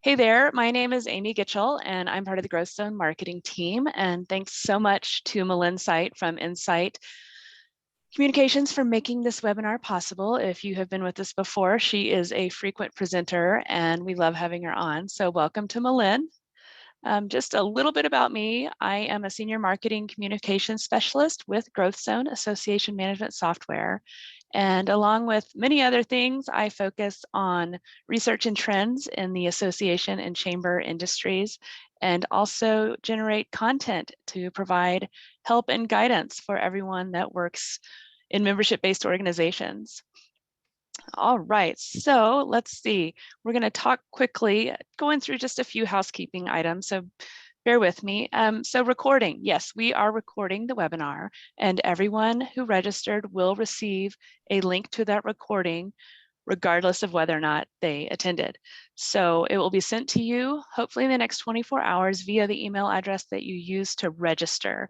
Hey there, my name is Amy Gitchell, and I'm part of the GrowthZone marketing team. And thanks so much to Melynn Sight from Insight Communications for making this webinar possible. If you have been with us before, she is a frequent presenter and we love having her on. So welcome to Melynn. Just a little bit about me. I am a senior marketing communications specialist with GrowthZone Association Management Software. And along with many other things, I focus on research and trends in the association and chamber industries, and also generate content to provide help and guidance for everyone that works in membership-based organizations. All right, so let's see. We're going to talk quickly, going through just a few housekeeping items, so bear with me. So recording, yes, we are recording the webinar, and everyone who registered will receive a link to that recording, regardless of whether or not they attended. So it will be sent to you, hopefully in the next 24 hours via the email address that you use to register.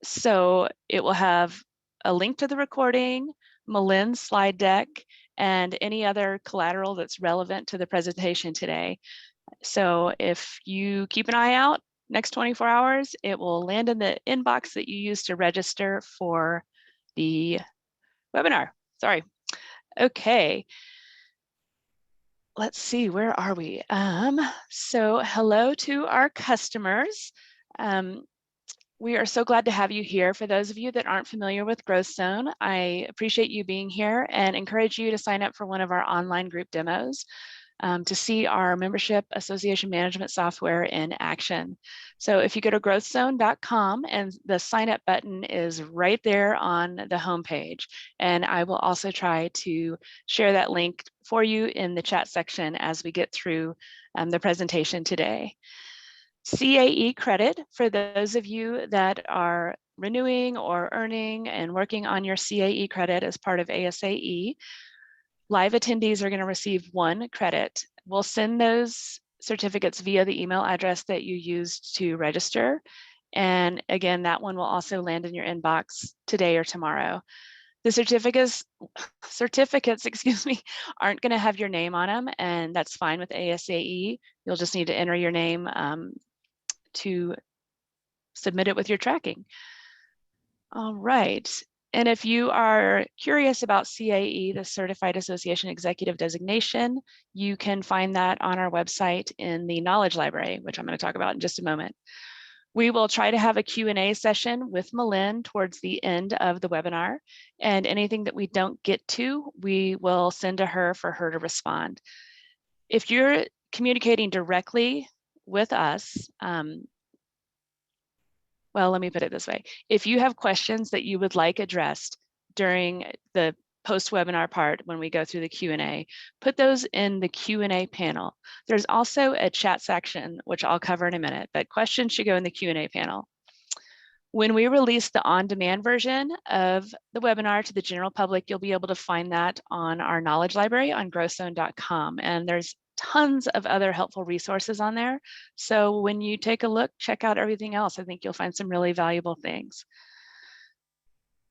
So it will have a link to the recording, Melynn's slide deck, and any other collateral that's relevant to the presentation today. So if you keep an eye out, next 24 hours, it will land in the inbox that you use to register for the webinar. Sorry. Okay. Let's see, where are we? So hello to our customers. We are so glad to have you here. For those of you that aren't familiar with GrowthZone, I appreciate you being here and encourage you to sign up for one of our online group demos to see our membership association management software in action. So if you go to growthzone.com, and the sign up button is right there on the homepage, and I will also try to share that link for you in the chat section as we get through the presentation today. CAE credit for those of you that are renewing or earning and working on your CAE credit as part of ASAE. Live attendees are going to receive 1 credit. We'll send those certificates via the email address that you used to register. And again, that one will also land in your inbox today or tomorrow. The certificates, excuse me, aren't going to have your name on them, and that's fine with ASAE. You'll just need to enter your name to submit it with your tracking. All right. And if you are curious about CAE, the Certified Association Executive Designation, you can find that on our website in the Knowledge Library, which I'm going to talk about in just a moment. We will try to have a Q&A session with Melynn towards the end of the webinar, and anything that we don't get to, we will send to her for her to respond. If you're communicating directly with us, well, let me put it this way. If you have questions that you would like addressed during the post-webinar part when we go through the Q&A, put those in the Q&A panel. There's also a chat section, which I'll cover in a minute, but questions should go in the Q&A panel. When we release the on-demand version of the webinar to the general public, you'll be able to find that on our knowledge library on growthzone.com. And there's tons of other helpful resources on there. So when you take a look, check out everything else. I think you'll find some really valuable things.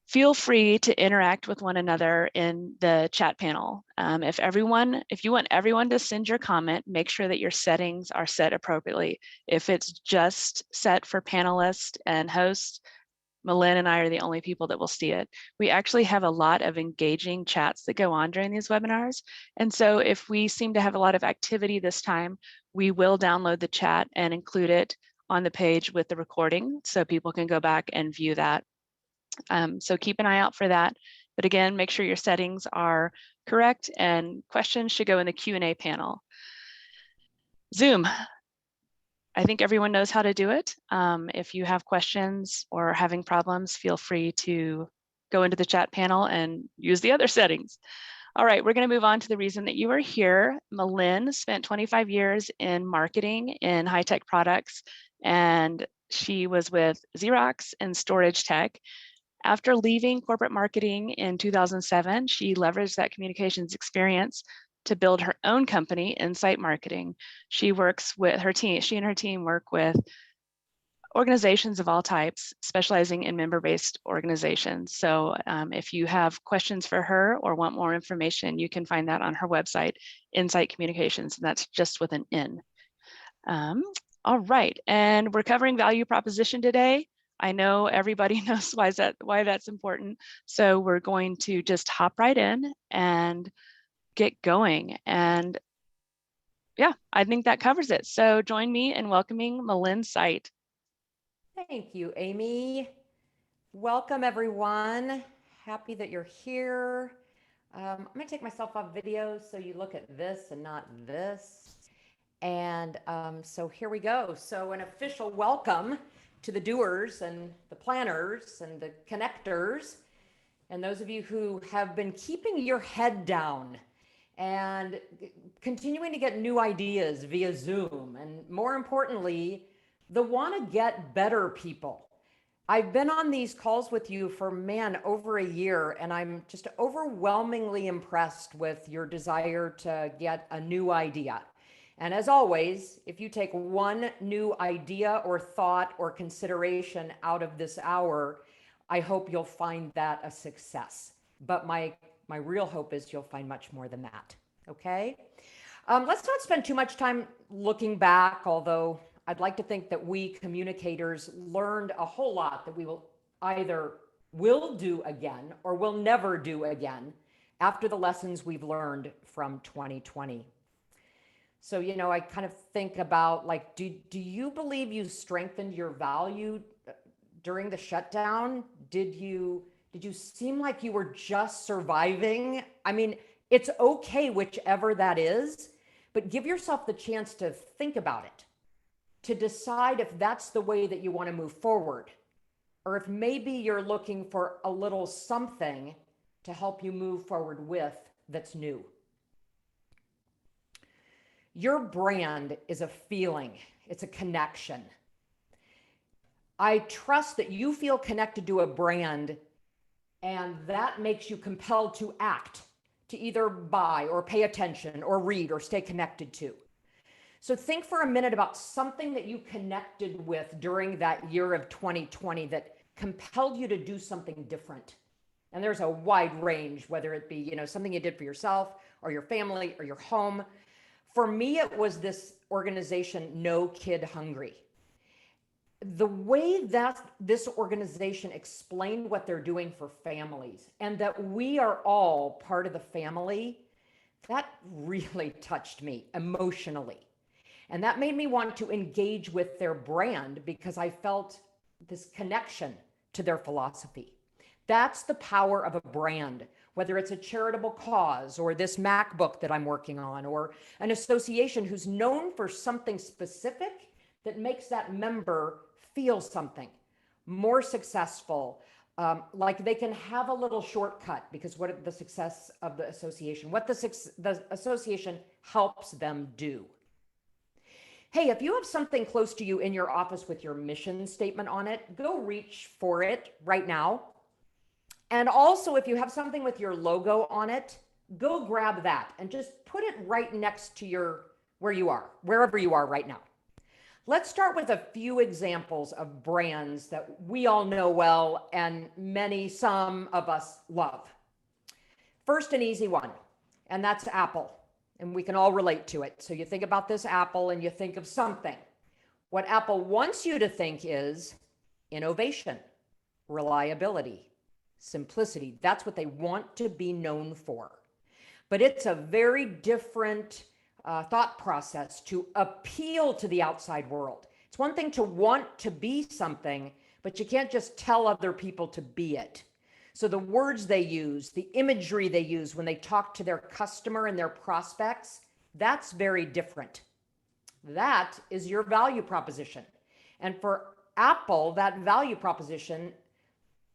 Feel free to interact with one another in the chat panel. If you want everyone to send your comment, make sure that your settings are set appropriately. If it's just set for panelists and hosts, Melynn and I are the only people that will see it. We actually have a lot of engaging chats that go on during these webinars. And so if we seem to have a lot of activity this time, we will download the chat and include it on the page with the recording so people can go back and view that. So keep an eye out for that. But again, make sure your settings are correct and questions should go in the Q&A panel. Zoom. I think everyone knows how to do it. If you have questions or having problems, feel free to go into the chat panel and use the other settings. All right, we're going to move on to the reason that you are here. Melynn spent 25 years in marketing in high-tech products, and she was with Xerox and Storage Tech. After leaving corporate marketing in 2007, she leveraged that communications experience to build her own company, Insight Marketing. She works with her team. She and her team work with organizations of all types, specializing in member-based organizations. So if you have questions for her or want more information, you can find that on her website, Insight Communications, and that's just with an N, Um, all right, and we're covering value proposition today. I know everybody knows why that's important. So we're going to just hop right in and get going. And yeah, I think that covers it. So join me in welcoming Melynn Sight. Thank you, Amy. Welcome, everyone. Happy that you're here. I'm going to take myself off video so you look at this and not this. And so here we go. So an official welcome to the doers and the planners and the connectors and those of you who have been keeping your head down and continuing to get new ideas via Zoom. And more importantly, the want to get better people. I've been on these calls with you for, man, over a year, and I'm just overwhelmingly impressed with your desire to get a new idea. And as always, if you take one new idea or thought or consideration out of this hour, I hope you'll find that a success. But my real hope is you'll find much more than that. Okay? Let's not spend too much time looking back, although I'd like to think that we communicators learned a whole lot that we will do again or will never do again after the lessons we've learned from 2020. So, I kind of think about, like, do you believe you strengthened your value during the shutdown? Did you seem like you were just surviving? I mean, it's okay, whichever that is, but give yourself the chance to think about it, to decide if that's the way that you want to move forward, or if maybe you're looking for a little something to help you move forward with that's new. Your brand is a feeling, it's a connection. I trust that you feel connected to a brand, and that makes you compelled to act, to either buy or pay attention or read or stay connected to. So think for a minute about something that you connected with during that year of 2020 that compelled you to do something different. And there's a wide range, whether it be, something you did for yourself or your family or your home. For me, it was this organization, No Kid Hungry. The way that this organization explained what they're doing for families and that we are all part of the family, that really touched me emotionally. And that made me want to engage with their brand because I felt this connection to their philosophy. That's the power of a brand, whether it's a charitable cause or this MacBook that I'm working on, or an association who's known for something specific that makes that member feel something more successful, like they can have a little shortcut because what the success of the association, what the association helps them do. Hey, if you have something close to you in your office with your mission statement on it, go reach for it right now. And also, if you have something with your logo on it, go grab that and just put it right next to where you are, wherever you are right now. Let's start with a few examples of brands that we all know well and some of us love. First, an easy one, and that's Apple. And we can all relate to it. So you think about this Apple and you think of something. What Apple wants you to think is innovation, reliability, simplicity. That's what they want to be known for. But it's a very different thought process to appeal to the outside world. It's one thing to want to be something, but you can't just tell other people to be it. So the words they use, the imagery they use when they talk to their customer and their prospects, that's very different. That is your value proposition. And for Apple, that value proposition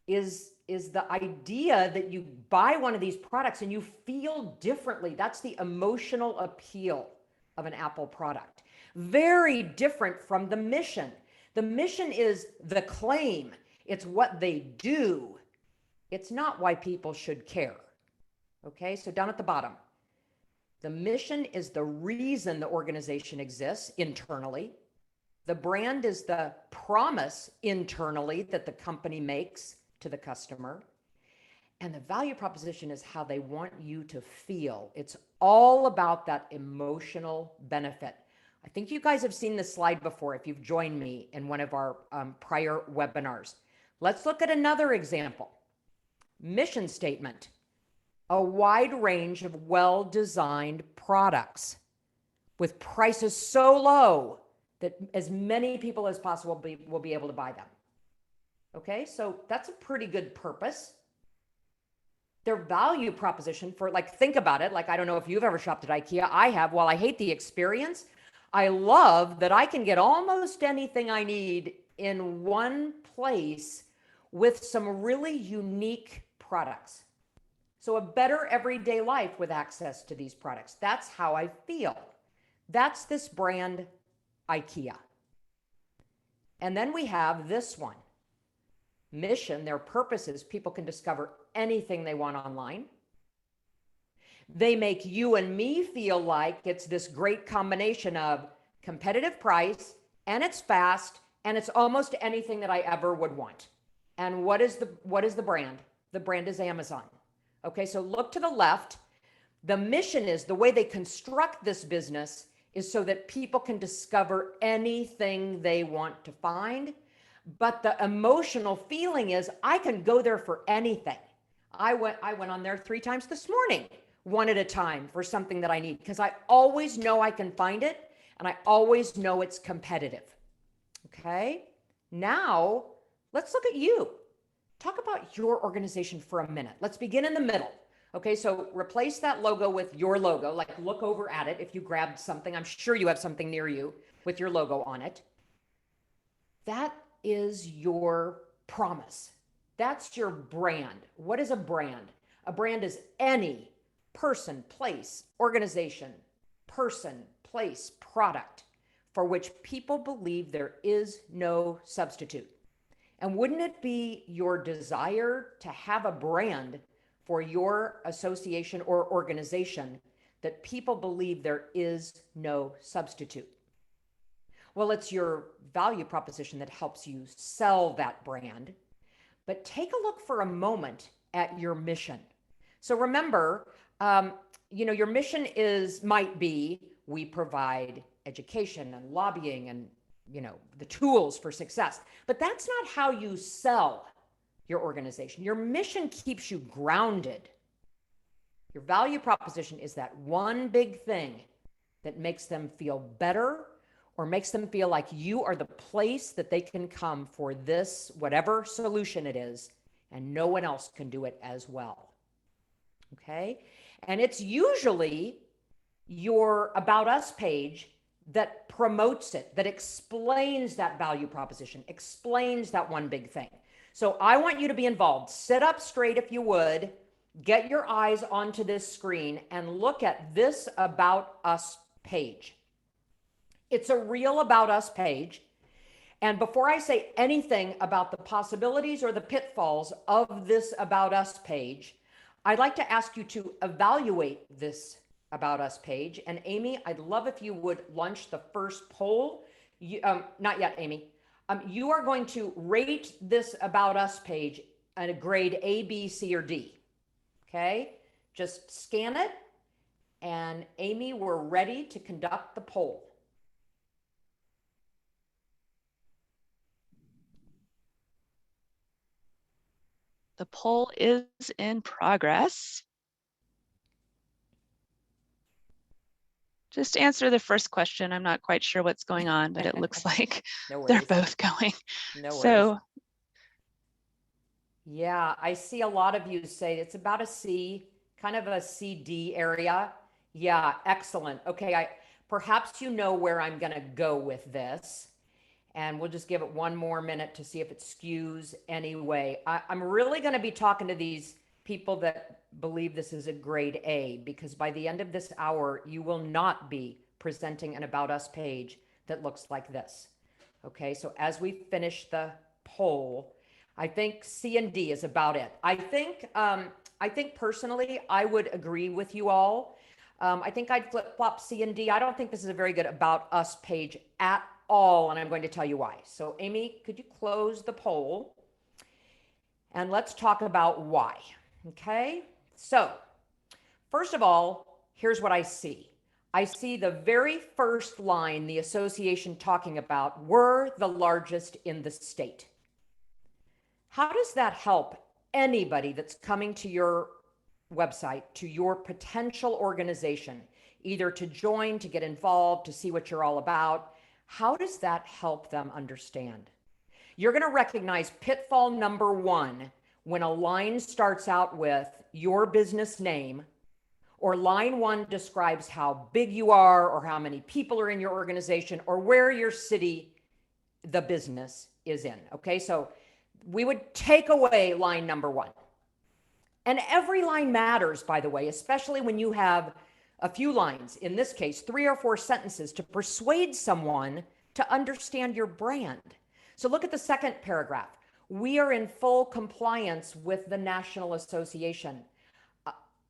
is the idea that you buy one of these products and you feel differently. That's the emotional appeal of an Apple product. Very different from the mission. The mission is the claim. It's what they do. It's not why people should care. Okay, so down at the bottom, the mission is the reason the organization exists internally. The brand is the promise internally that the company makes to the customer. And the value proposition is how they want you to feel. It's all about that emotional benefit. I think you guys have seen this slide before if you've joined me in one of our prior webinars. Let's look at another example. Mission statement: a wide range of well-designed products with prices so low that as many people as possible will be able to buy them. Okay, so that's a pretty good purpose. Their value proposition for, like, think about it. Like, I don't know if you've ever shopped at IKEA. I have. While I hate the experience, I love that I can get almost anything I need in one place with some really unique products. So a better everyday life with access to these products. That's how I feel. That's this brand, IKEA. And then we have this one. Mission, their purpose is people can discover anything they want online. They make you and me feel like it's this great combination of competitive price, and it's fast, and it's almost anything that I ever would want. And what is the brand? The brand is Amazon. Okay, so look to the left. The mission is, the way they construct this business is so that people can discover anything they want to find. But the emotional feeling is, I can go there for anything. I went on there 3 times this morning, one at a time, for something that I need, because I always know I can find it, and I always know it's competitive. Okay, now let's look at you. Talk about your organization for a minute. Let's begin in the middle. Okay, so replace that logo with your logo. Like, look over at it. If you grabbed something, I'm sure you have something near you with your logo on it. That is your promise. That's your brand. What is a brand? A brand is any person, place, organization, person, place, product for which people believe there is no substitute. And wouldn't it be your desire to have a brand for your association or organization that people believe there is no substitute? Well, it's your value proposition that helps you sell that brand. But take a look for a moment at your mission. So remember, your mission might be, we provide education and lobbying and, the tools for success. But that's not how you sell your organization. Your mission keeps you grounded. Your value proposition is that one big thing that makes them feel better, or makes them feel like you are the place that they can come for this, whatever solution it is, and no one else can do it as well. Okay? And it's usually your About Us page that promotes it, that explains that value proposition, explains that one big thing. So I want you to be involved. Sit up straight if you would. Get your eyes onto this screen and look at this About Us page. It's a real About Us page. And before I say anything about the possibilities or the pitfalls of this About Us page, I'd like to ask you to evaluate this About Us page. And Amy, I'd love if you would launch the first poll. Not yet, Amy. You are going to rate this About Us page at a grade A, B, C, or D. Okay? Just scan it. And Amy, we're ready to conduct the poll. The poll is in progress. Just answer the first question. I'm not quite sure what's going on, but it looks like they're both going. No worries. So, yeah, I see a lot of you say it's about a C, kind of a CD area. Yeah, excellent. Okay, perhaps you know where I'm going to go with this. And we'll just give it one more minute to see if it skews anyway. I'm really going to be talking to these people that believe this is a grade A, because by the end of this hour, you will not be presenting an About Us page that looks like this. Okay, so as we finish the poll, I think C and D is about it. I think personally, I would agree with you all. I think I'd flip-flop C and D. I don't think this is a very good About Us page at all, and I'm going to tell you why. So Amy, could you close the poll? And let's talk about why. Okay, so first of all, here's what I see. I see the very first line the association talking about, we're the largest in the state. How does that help anybody that's coming to your website, to your potential organization, either to join, to get involved, to see what you're all about? How does that help them understand? You're going to recognize pitfall number one when a line starts out with your business name, or line one describes how big you are, or how many people are in your organization, or where your city, the business is in. Okay, so we would take away line number one. And every line matters, by the way, especially when you have a few lines, in this case, 3 or 4 sentences to persuade someone to understand your brand. So look at the second paragraph. We are in full compliance with the National Association.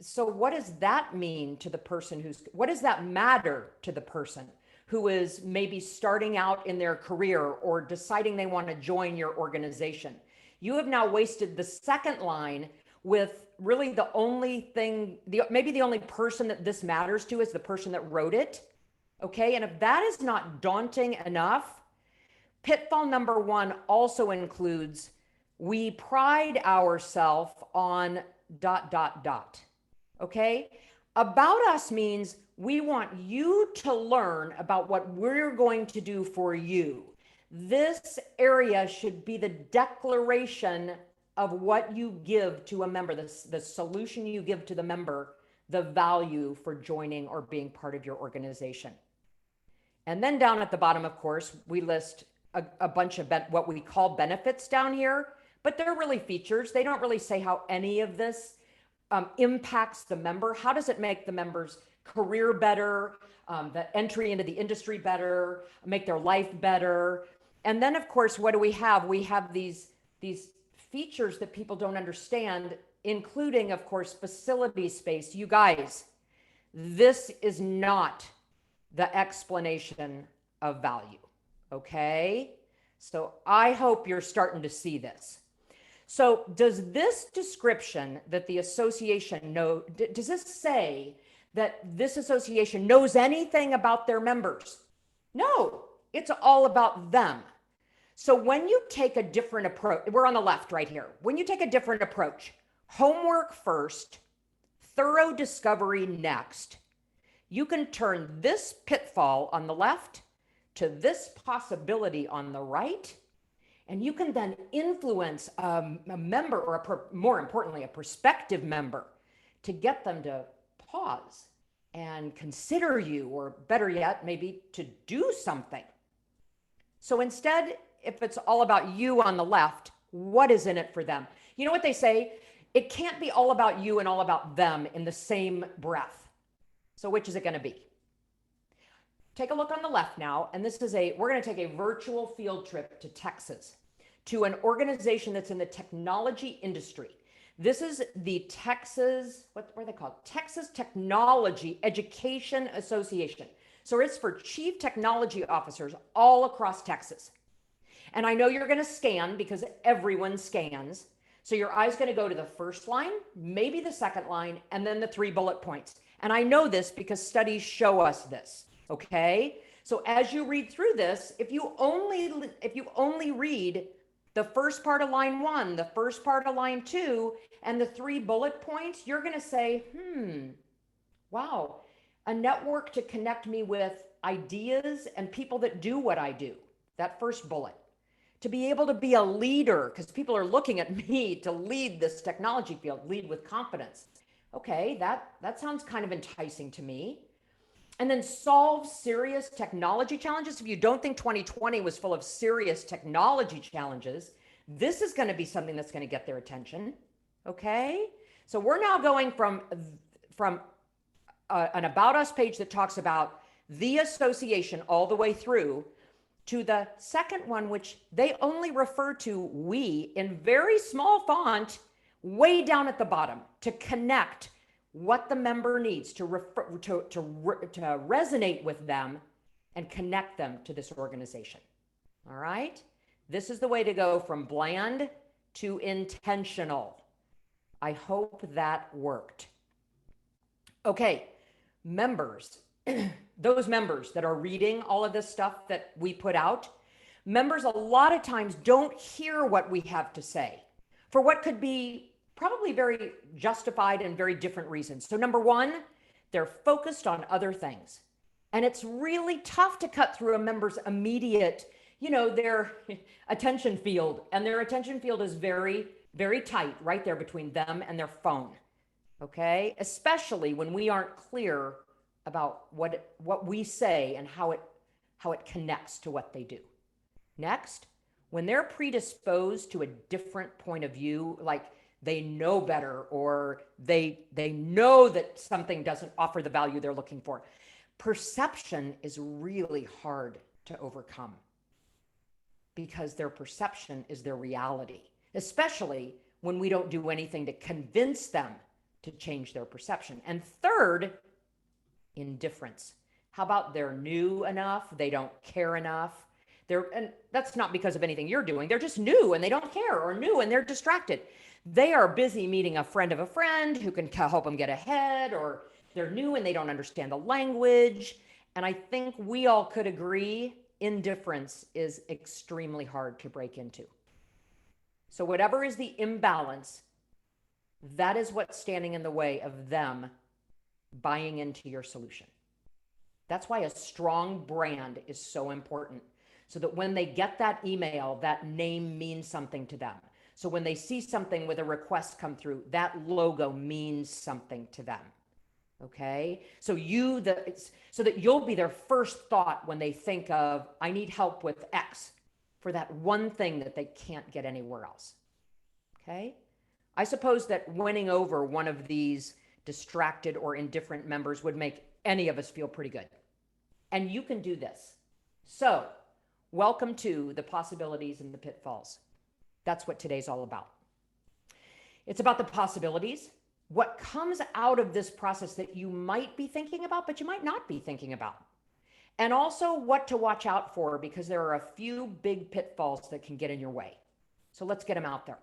So what does that mean to the person what does that matter to the person who is maybe starting out in their career or deciding they want to join your organization? You have now wasted the second line with really the only thing, maybe the only person that this matters to is the person that wrote it. Okay, and if that is not daunting enough, pitfall number one also includes, we pride ourselves on ... Okay, about us means we want you to learn about what we're going to do for you. This area should be the declaration of what you give to a member, the solution you give to the member, the value for joining or being part of your organization. And then down at the bottom, of course, we list a bunch of what we call benefits down here, but they're really features. They don't really say how any of this impacts the member. How does it make the member's career better, the entry into the industry better, make their life better? And then, of course, what do we have? We have these features that people don't understand, including, of course, facility space. You guys, this is not the explanation of value, okay? So I hope you're starting to see this. So does this description that the association does this say that this association knows anything about their members? No, it's all about them. So when you take a different approach, we're on the left right here. When you take a different approach, homework first, thorough discovery next, you can turn this pitfall on the left to this possibility on the right. And you can then influence a member, or more importantly, a prospective member, to get them to pause and consider you, or better yet, maybe to do something. So instead, if it's all about you on the left, what is in it for them? You know what they say? It can't be all about you and all about them in the same breath. So which is it going to be? Take a look on the left now, and this is we're going to take a virtual field trip to Texas, to an organization that's in the technology industry. This is the Texas, what are they called? Texas Technology Education Association. So it's for chief technology officers all across Texas. And I know you're going to scan because everyone scans. So your eye's going to go to the first line, maybe the second line, and then the 3 bullet points. And I know this because studies show us this. Okay, so as you read through this, if you only read the first part of line 1, the first part of line 2, and the 3 bullet points, you're going to say, wow, a network to connect me with ideas and people that do what I do. That first bullet. To be able to be a leader, because people are looking at me to lead this technology field, lead with confidence. Okay, that sounds kind of enticing to me. And then solve serious technology challenges. If you don't think 2020 was full of serious technology challenges, this is going to be something that's going to get their attention. Okay, so we're now going from an About Us page that talks about the association all the way through to the second one, which they only refer to we in very small font way down at the bottom to connect what the member needs to resonate with them and connect them to this organization. All right. This is the way to go from bland to intentional. I hope that worked. Okay, members, those members that are reading all of this stuff that we put out, members a lot of times don't hear what we have to say for what could be probably very justified and very different reasons. So number one, they're focused on other things. And it's really tough to cut through a member's immediate, their attention field. And their attention field is very, very tight right there between them and their phone. Okay? Especially when we aren't clear about what we say and how it connects to what they do. Next, when they're predisposed to a different point of view, like they know better or they know that something doesn't offer the value they're looking for, perception is really hard to overcome because their perception is their reality, especially when we don't do anything to convince them to change their perception. And third, indifference. How about they're new enough? They don't care enough. And that's not because of anything you're doing. They're just new and they don't care, or new and they're distracted. They are busy meeting a friend of a friend who can help them get ahead, or they're new and they don't understand the language. And I think we all could agree indifference is extremely hard to break into. So whatever is the imbalance, that is what's standing in the way of them buying into your solution. That's why a strong brand is so important. So that when they get that email, that name means something to them. So when they see something with a request come through, that logo means something to them. Okay? So that you'll be their first thought when they think of, I need help with X, for that one thing that they can't get anywhere else. Okay? I suppose that winning over one of these distracted or indifferent members would make any of us feel pretty good. And you can do this. So, welcome to the possibilities and the pitfalls. That's what today's all about. It's about the possibilities, what comes out of this process that you might be thinking about, but you might not be thinking about. And also what to watch out for, because there are a few big pitfalls that can get in your way. So let's get them out there.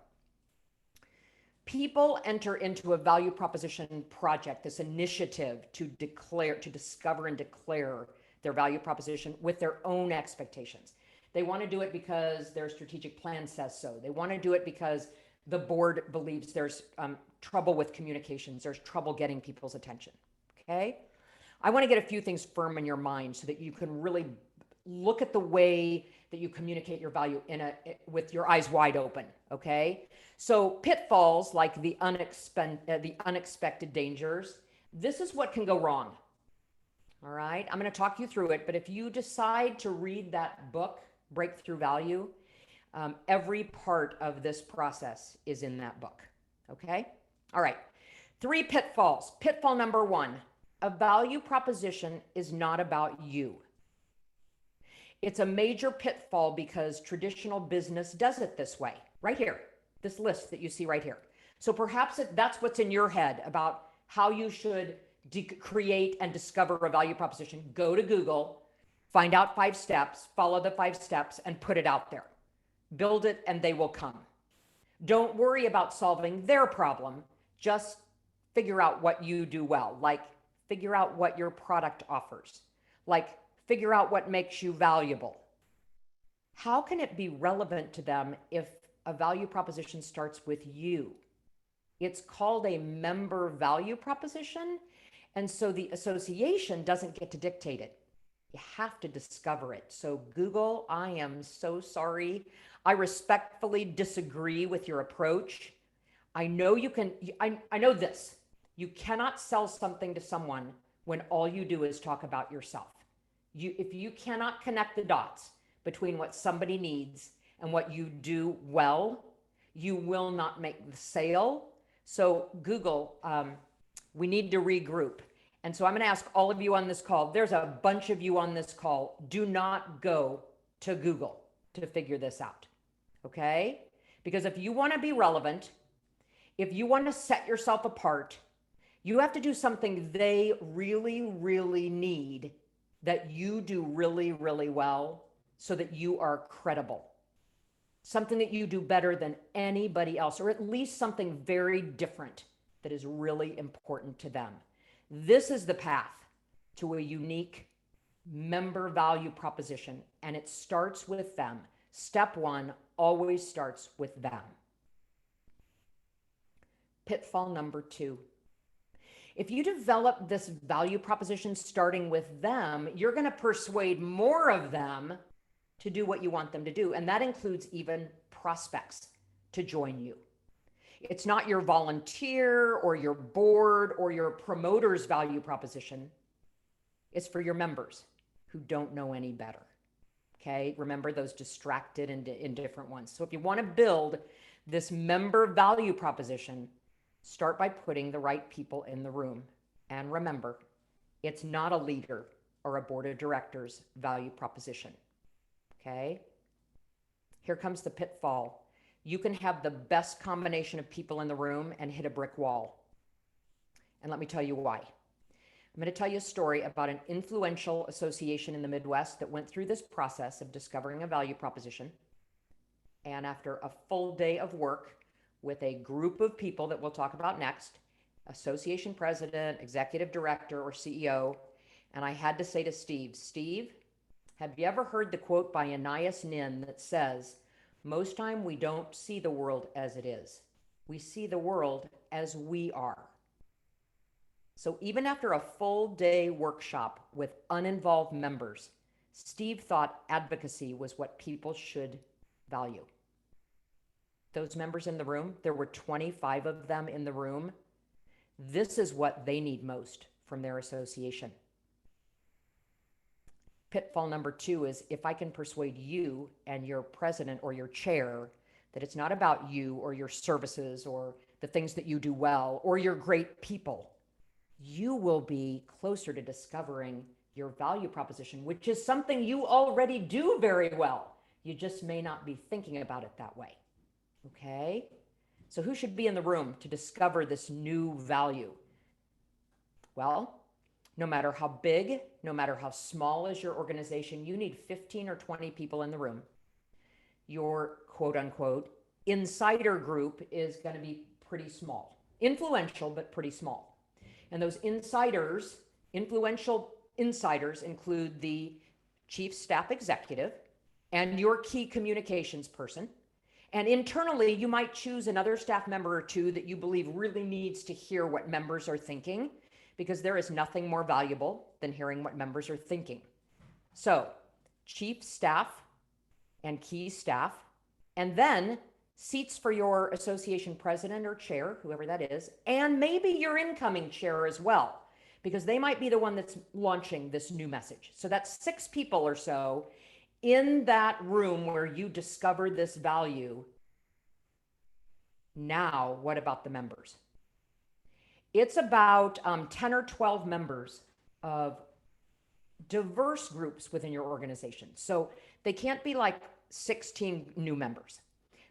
People enter into a value proposition project, this initiative to discover and declare their value proposition with their own expectations. They want to do it because their strategic plan says so. They want to do it because the board believes there's trouble with communications. There's trouble getting people's attention. Okay? I want to get a few things firm in your mind so that you can really look at the way that you communicate your value with your eyes wide open. Okay? So pitfalls like the unexpected dangers, this is what can go wrong. All right? I'm going to talk you through it, but if you decide to read that book, Breakthrough Value, every part of this process is in that book. Okay? All right. 3 pitfalls. Pitfall number 1, a value proposition is not about you. It's a major pitfall because traditional business does it this way, right here, this list that you see right here. So perhaps that's what's in your head about how you should create and discover a value proposition. Go to Google, find out 5 steps, follow the 5 steps, and put it out there. Build it and they will come. Don't worry about solving their problem. Just figure out what you do well. Like figure out what your product offers. Like figure out what makes you valuable. How can it be relevant to them if a value proposition starts with you? It's called a member value proposition. And so the association doesn't get to dictate it. You have to discover it. So Google, I am so sorry. I respectfully disagree with your approach. I know you can, I know this. You cannot sell something to someone when all you do is talk about yourself. If you cannot connect the dots between what somebody needs and what you do well, you will not make the sale. So Google, we need to regroup. And so I'm going to ask all of you on this call, there's a bunch of you on this call, do not go to Google to figure this out. Okay? Because if you want to be relevant, if you want to set yourself apart, you have to do something they really, really need that you do really, really well so that you are credible. Something that you do better than anybody else, or at least something very different that is really important to them. This is the path to a unique member value proposition, and it starts with them. Step one always starts with them. Pitfall number 2. If you develop this value proposition starting with them, you're going to persuade more of them to do what you want them to do. And that includes even prospects to join you. It's not your volunteer or your board or your promoter's value proposition. It's for your members who don't know any better. Okay, remember those distracted and indifferent ones. So if you want to build this member value proposition, start by putting the right people in the room. And remember, it's not a leader or a board of directors value proposition. Okay, here comes the pitfall. You can have the best combination of people in the room and hit a brick wall. And let me tell you why. I'm going to tell you a story about an influential association in the Midwest that went through this process of discovering a value proposition. And after a full day of work with a group of people that we'll talk about next, association president, executive director, or CEO, and I had to say to Steve, Steve, have you ever heard the quote by Anais Nin that says, most time we don't see the world as it is. We see the world as we are. So even after a full day workshop with uninvolved members, Steve thought advocacy was what people should value. Those members in the room, there were 25 of them in the room. This is what they need most from their association. Pitfall number 2 is if I can persuade you and your president or your chair that it's not about you or your services or the things that you do well or your great people, you will be closer to discovering your value proposition, which is something you already do very well. You just may not be thinking about it that way. Okay? So who should be in the room to discover this new value? Well, no matter how big, no matter how small is your organization, you need 15 or 20 people in the room. Your quote unquote insider group is going to be pretty small, influential, but pretty small. And those insiders, influential insiders, include the chief staff executive and your key communications person. And internally, you might choose another staff member or two that you believe really needs to hear what members are thinking, because there is nothing more valuable than hearing what members are thinking. So, chief staff and key staff, and then seats for your association president or chair, whoever that is, and maybe your incoming chair as well, because they might be the one that's launching this new message. So that's 6 people or so in that room where you discovered this value. Now, what about the members? It's about 10 or 12 members of diverse groups within your organization. So they can't be like 16 new members.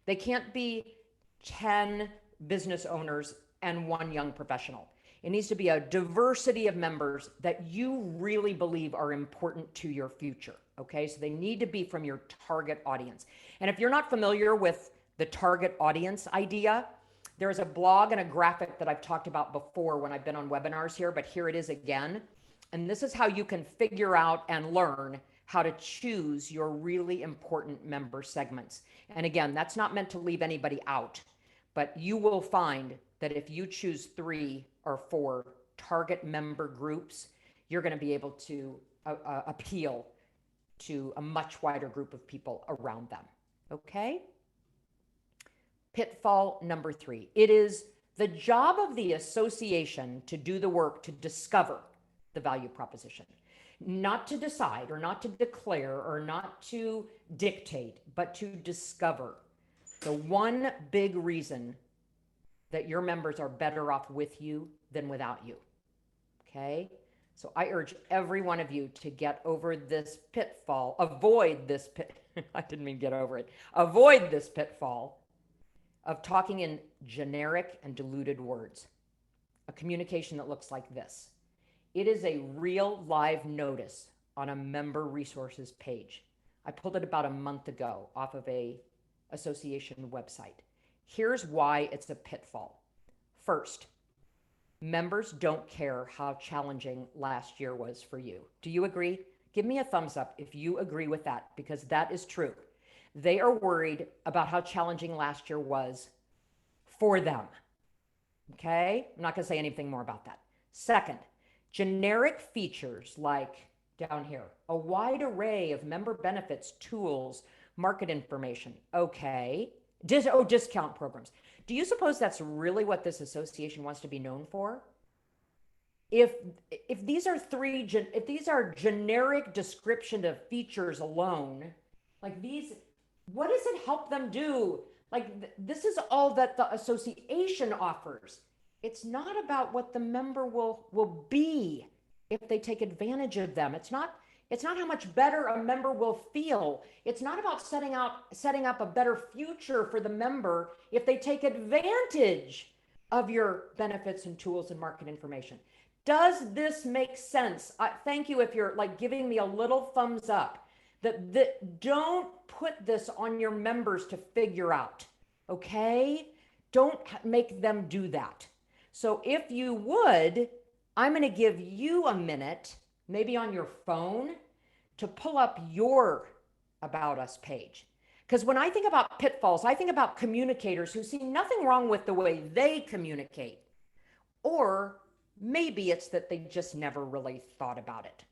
They can't be 10 business owners and 1 young professional. It needs to be a diversity of members that you really believe are important to your future. Okay, so they need to be from your target audience. And if you're not familiar with the target audience idea, there's a blog and a graphic that I've talked about before when I've been on webinars here, but here it is again. And this is how you can figure out and learn how to choose your really important member segments. And again, that's not meant to leave anybody out, but you will find that if you choose 3 or 4 target member groups, you're going to be able to appeal to a much wider group of people around them. Okay? Pitfall number 3. It is the job of the association to do the work to discover the value proposition. Not to decide or not to declare or not to dictate, but to discover the one big reason that your members are better off with you than without you. Okay? So I urge every one of you to get over this pitfall, avoid this I didn't mean get over it. Avoid this pitfall of talking in generic and diluted words. A communication that looks like this. It is a real live notice on a member resources page. I pulled it about a month ago off of a association website. Here's why it's a pitfall. First, Members don't care how challenging last year was for you. Do you agree? Give me a thumbs up if you agree with that, because that is true. They are worried about how challenging last year was for them. Okay? I'm not going to say anything more about that. Second, generic features like down here, a wide array of member benefits, tools, market information. Okay. Discount programs. Do you suppose that's really what this association wants to be known for? If these are generic description of features alone, like these, what does it help them do? Like this is all that the association offers. It's not about what the member will be if they take advantage of them. It's not how much better a member will feel. It's not about setting up a better future for the member if they take advantage of your benefits and tools and market information. Does this make sense? Thank you if you're like giving me a little thumbs up. That don't put this on your members to figure out, okay? Don't make them do that. So if you would, I'm going to give you a minute, maybe on your phone, to pull up your About Us page. Because when I think about pitfalls, I think about communicators who see nothing wrong with the way they communicate. Or maybe it's that they just never really thought about it.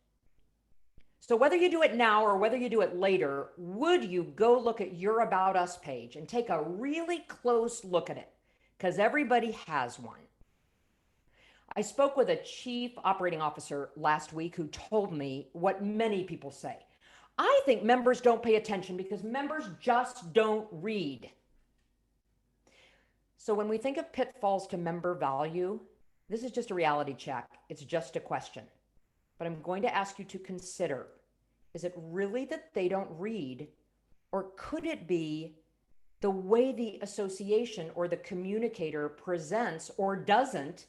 So whether you do it now or whether you do it later, would you go look at your About Us page and take a really close look at it? Because everybody has one. I spoke with a chief operating officer last week who told me what many people say. I think members don't pay attention because members just don't read. So when we think of pitfalls to member value, this is just a reality check. It's just a question. But I'm going to ask you to consider, is it really that they don't read, or could it be the way the association or the communicator presents or doesn't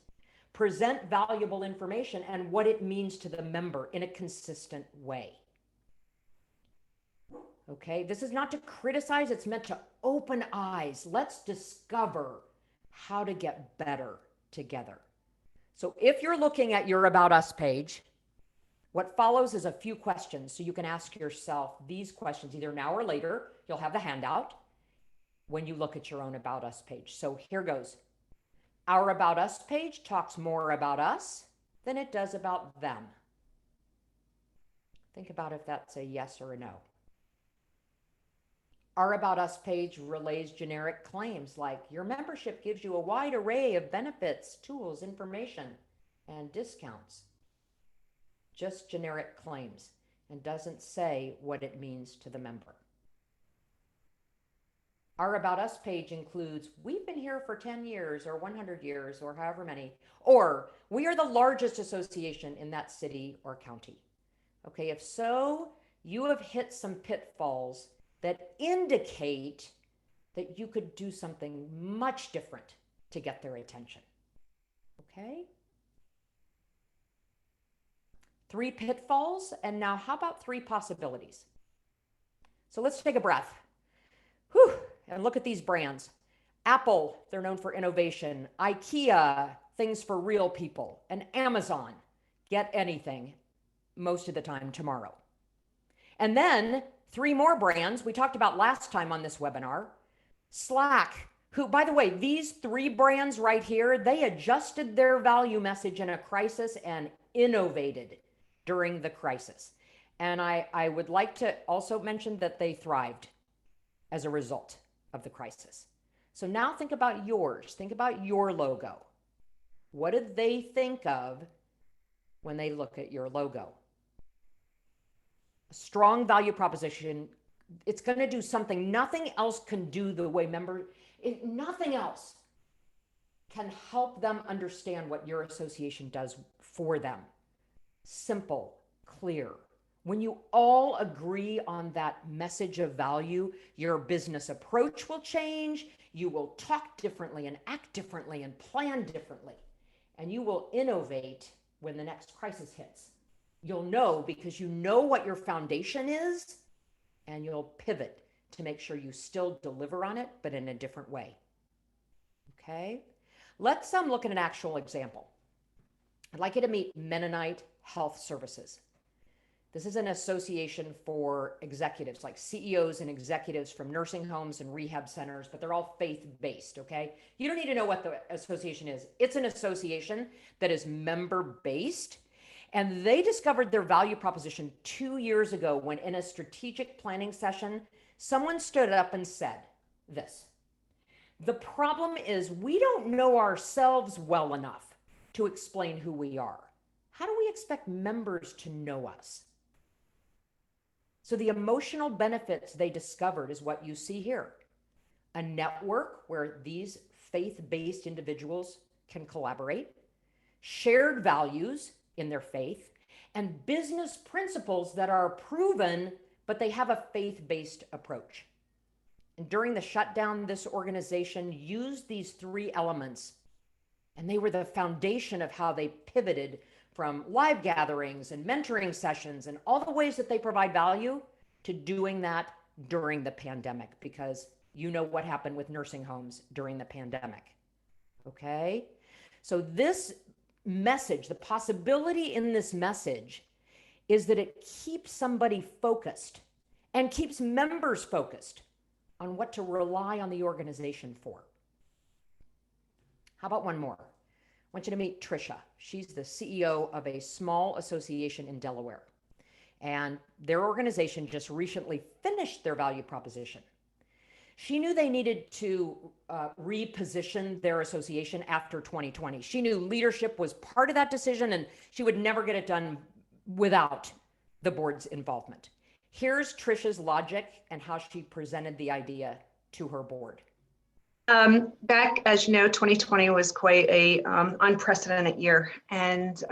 present valuable information and what it means to the member in a consistent way? Okay, this is not to criticize, it's meant to open eyes. Let's discover how to get better together. So if you're looking at your About Us page, what follows is a few questions. So you can ask yourself these questions either now or later. You'll have the handout when you look at your own About Us page. So here goes. Our About Us page talks more about us than it does about them. Think about if that's a yes or a no. Our About Us page relays generic claims like your membership gives you a wide array of benefits, tools, information, and discounts. Just generic claims and doesn't say what it means to the member. Our About Us page includes, we've been here for 10 years or 100 years or however many, or we are the largest association in that city or county. Okay, if so, you have hit some pitfalls that indicate that you could do something much different to get their attention. Okay? 3 pitfalls, and now how about 3 possibilities? So let's take a breath. Whew, and look at these brands. Apple, they're known for innovation. IKEA, things for real people. And Amazon, get anything most of the time tomorrow. And then 3 more brands we talked about last time on this webinar. Slack, who, by the way, these 3 brands right here, they adjusted their value message in a crisis and innovated during the crisis. And I would like to also mention that they thrived as a result of the crisis. So now think about yours. Think about your logo. What did they think of when they look at your logo? A strong value proposition. It's going to do something nothing else can do the way nothing else can help them understand what your association does for them. Simple, clear. When you all agree on that message of value, your business approach will change. You will talk differently and act differently and plan differently. And you will innovate when the next crisis hits. You'll know because you know what your foundation is, and you'll pivot to make sure you still deliver on it, but in a different way. Okay? Let's look at an actual example. I'd like you to meet Mennonite Health Services. This is an association for executives, like CEOs and executives from nursing homes and rehab centers, but they're all faith-based, okay? You don't need to know what the association is. It's an association that is member-based, and they discovered their value proposition 2 years ago when in a strategic planning session, someone stood up and said this: the problem is we don't know ourselves well enough to explain who we are. How do we expect members to know us? So the emotional benefits they discovered is what you see here. A network where these faith-based individuals can collaborate, shared values in their faith, and business principles that are proven, but they have a faith-based approach. And during the shutdown, this organization used these 3 elements, and they were the foundation of how they pivoted from live gatherings and mentoring sessions and all the ways that they provide value to doing that during the pandemic, because you know what happened with nursing homes during the pandemic. Okay? So this message, the possibility in this message is that it keeps somebody focused and keeps members focused on what to rely on the organization for. How about one more? I want you to meet Tricia. She's the CEO of a small association in Delaware. And their organization just recently finished their value proposition. She knew they needed to reposition their association after 2020. She knew leadership was part of that decision, and she would never get it done without the board's involvement. Here's Tricia's logic and how she presented the idea to her board. Back, as you know, 2020 was quite a unprecedented year, and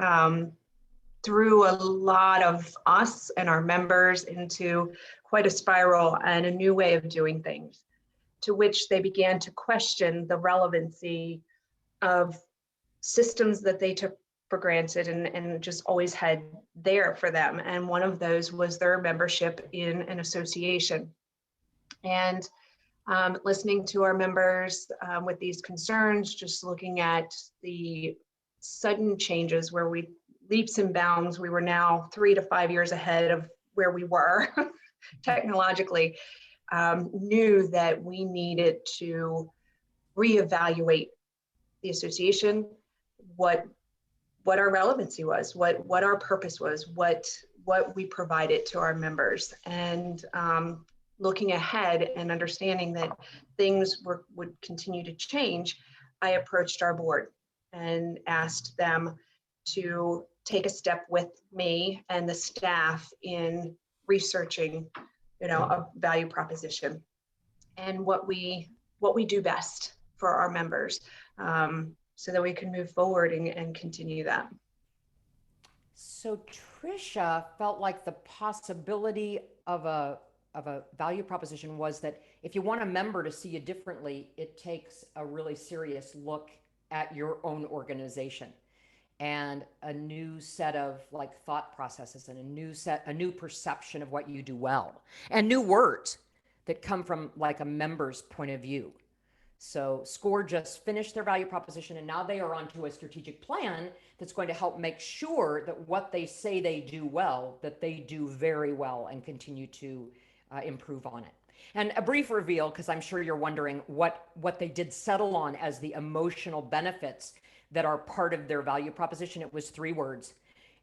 threw a lot of us and our members into quite a spiral and a new way of doing things, to which they began to question the relevancy of systems that they took for granted and just always had there for them. And one of those was their membership in an association. And listening to our members with these concerns, just looking at the sudden changes where we leaps and bounds, we were now 3 to 5 years ahead of where we were technologically, knew that we needed to reevaluate the association, what our relevancy was, what our purpose was, what we provided to our members, and looking ahead and understanding that things would continue to change. I approached our board and asked them to take a step with me and the staff in researching, a value proposition and what we do best for our members, so that we can move forward and continue that. So Tricia felt like the possibility of a value proposition was that if you want a member to see you differently, it takes a really serious look at your own organization and a new set of thought processes and a new perception of what you do well, and new words that come from a member's point of view. So SCORE just finished their value proposition, and now they are onto a strategic plan that's going to help make sure that what they say they do well, that they do very well and continue to improve on it. And a brief reveal, because I'm sure you're wondering what they did settle on as the emotional benefits that are part of their value proposition. It was 3 words,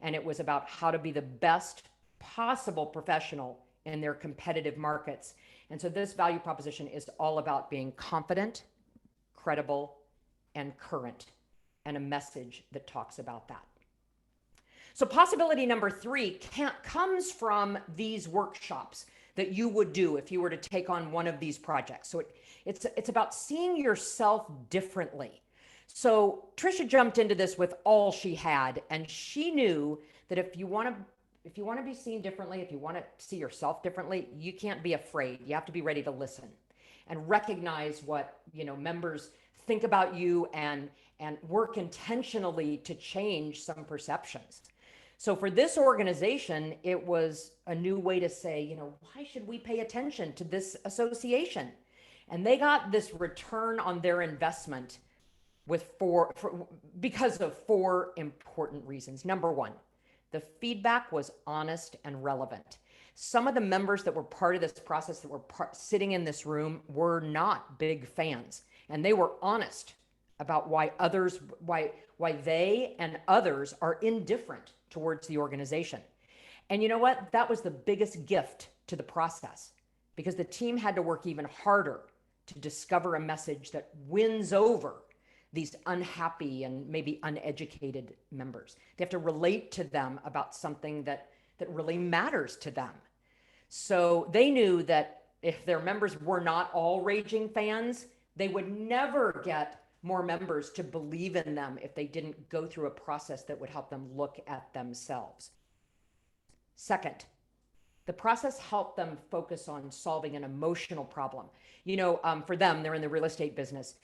and it was about how to be the best possible professional in their competitive markets. And so this value proposition is all about being confident, credible, and current, and a message that talks about that. So possibility number 3 comes from these workshops that you would do if you were to take on one of these projects. So it's about seeing yourself differently. So Tricia jumped into this with all she had, and she knew that if you want to be seen differently, if you want to see yourself differently, you can't be afraid. You have to be ready to listen and recognize what members think about you and work intentionally to change some perceptions. So for this organization, it was a new way to say, why should we pay attention to this association? And they got this return on their investment because of four important reasons. Number one, the feedback was honest and relevant. Some of the members that were part of this process, that were sitting in this room, were not big fans, and they were honest about why they and others are indifferent towards the organization. And you know what? That was the biggest gift to the process, because the team had to work even harder to discover a message that wins over these unhappy and maybe uneducated members. They have to relate to them about something that really matters to them. So they knew that if their members were not all raging fans, they would never get more members to believe in them if they didn't go through a process that would help them look at themselves. Second, the process helped them focus on solving an emotional problem. You know, for them, they're in the real estate business.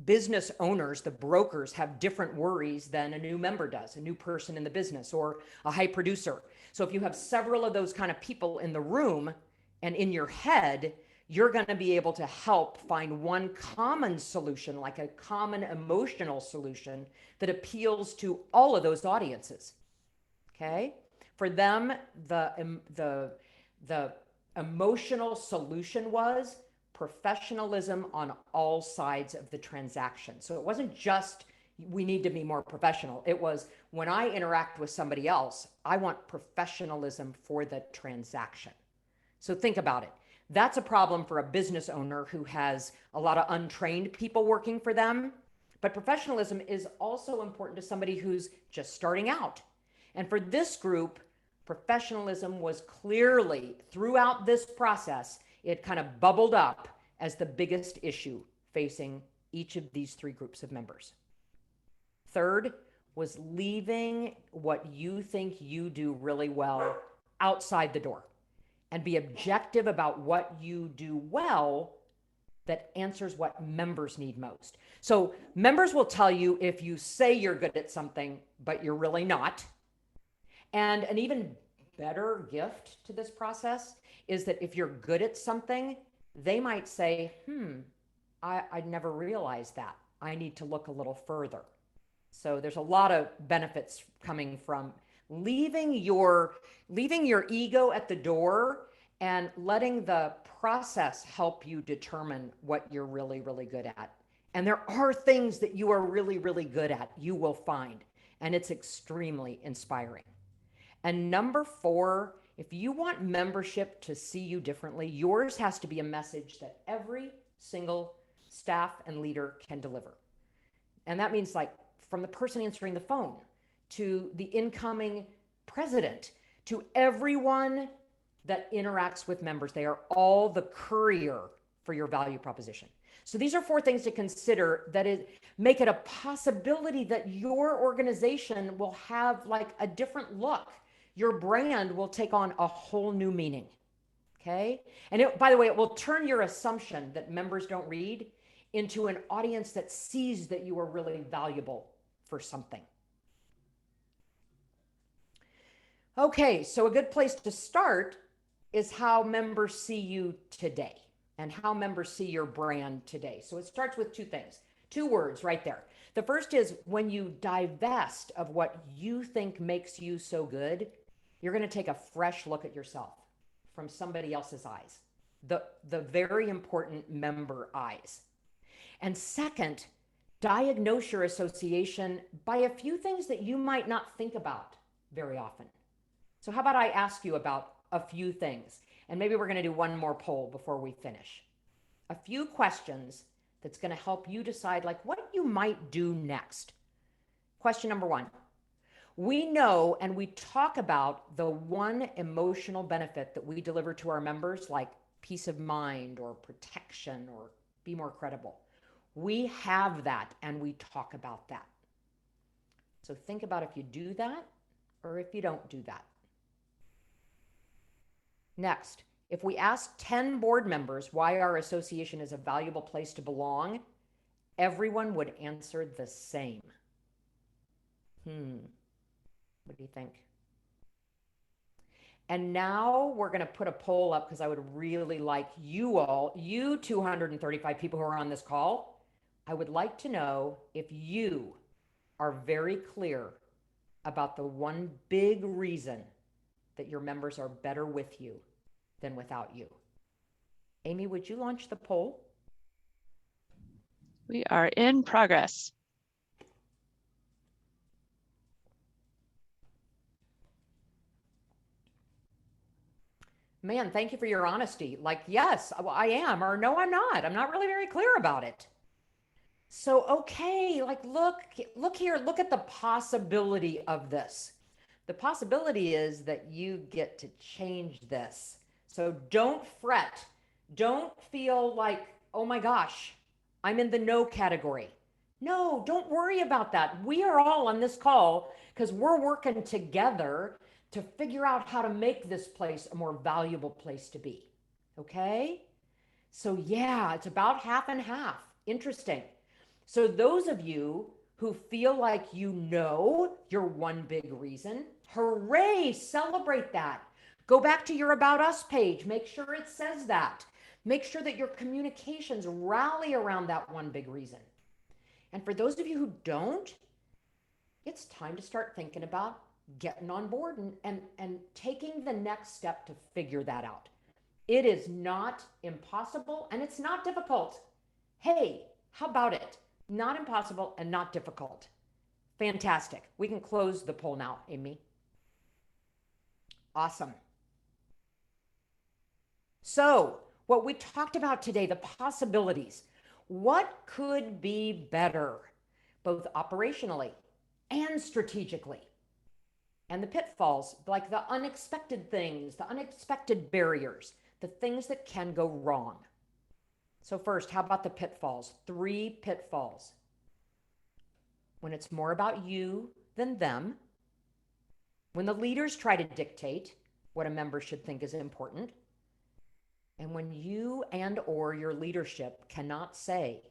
Business owners, the brokers, have different worries than a new member does, a new person in the business, or a high producer. So if you have several of those kind of people in the room and in your head, you're going to be able to help find one common solution, like a common emotional solution that appeals to all of those audiences. Okay? For them, the emotional solution was professionalism on all sides of the transaction. So it wasn't just, we need to be more professional. It was, when I interact with somebody else, I want professionalism for the transaction. So think about it. That's a problem for a business owner who has a lot of untrained people working for them. But professionalism is also important to somebody who's just starting out. And for this group, professionalism was clearly, throughout this process, it kind of bubbled up as the biggest issue facing each of these three groups of members. Third was leaving what you think you do really well outside the door, and be objective about what you do well that answers what members need most. So members will tell you if you say you're good at something, but you're really not. And an even better gift to this process is that if you're good at something, they might say, I'd never realized that. I need to look a little further. So there's a lot of benefits coming from leaving your ego at the door and letting the process help you determine what you're really, really good at. And there are things that you are really, really good at, you will find. And it's extremely inspiring. And number 4, if you want membership to see you differently, yours has to be a message that every single staff and leader can deliver. And that means, like, from the person answering the phone to the incoming president to everyone that interacts with members, they are all the courier for your value proposition. So these are 4 things to consider that make it a possibility that your organization will have like a different look. Your brand will take on a whole new meaning. Okay. And by the way, it will turn your assumption that members don't read into an audience that sees that you are really valuable for something. Okay. So a good place to start is how members see you today and how members see your brand today. So it starts with 2 things, 2 words right there. The first is, when you divest of what you think makes you so good, you're going to take a fresh look at yourself from somebody else's eyes, the very important member eyes. And second, diagnose your association by a few things that you might not think about very often. So how about I ask you about a few things, and maybe we're going to do one more poll before we finish. A few questions that's going to help you decide like what you might do next. Question number 1. We know and we talk about the one emotional benefit that we deliver to our members, like peace of mind or protection or be more credible. We have that and we talk about that. So think about if you do that or if you don't do that. Next, if we ask 10 board members why our association is a valuable place to belong, everyone would answer the same. What do you think? And now we're going to put a poll up because I would really like you all, you 235 people who are on this call, I would like to know if you are very clear about the one big reason that your members are better with you than without you. Amy, would you launch the poll? We are in progress. Man, thank you for your honesty. Like, yes, I am, or no, I'm not. I'm not really very clear about it. So, okay, like, look here, look at the possibility of this. The possibility is that you get to change this. So don't fret. Don't feel like, oh my gosh, I'm in the no category. No, don't worry about that. We are all on this call because we're working together to figure out how to make this place a more valuable place to be. Okay? So yeah, it's about half and half. Interesting. So those of you who feel like you know your one big reason, hooray, celebrate that. Go back to your About Us page. Make sure it says that. Make sure that your communications rally around that one big reason. And for those of you who don't, it's time to start thinking about getting on board and taking the next step to figure that out. It is not impossible and it's not difficult. Hey, how about it? Not impossible and not difficult. Fantastic. We can close the poll now, Amy. Awesome. So, what we talked about today, the possibilities. What could be better, both operationally and strategically? And the pitfalls, like the unexpected things, the unexpected barriers, the things that can go wrong. So first, how about the pitfalls? 3 pitfalls. When it's more about you than them. When the leaders try to dictate what a member should think is important. And when you and or your leadership cannot say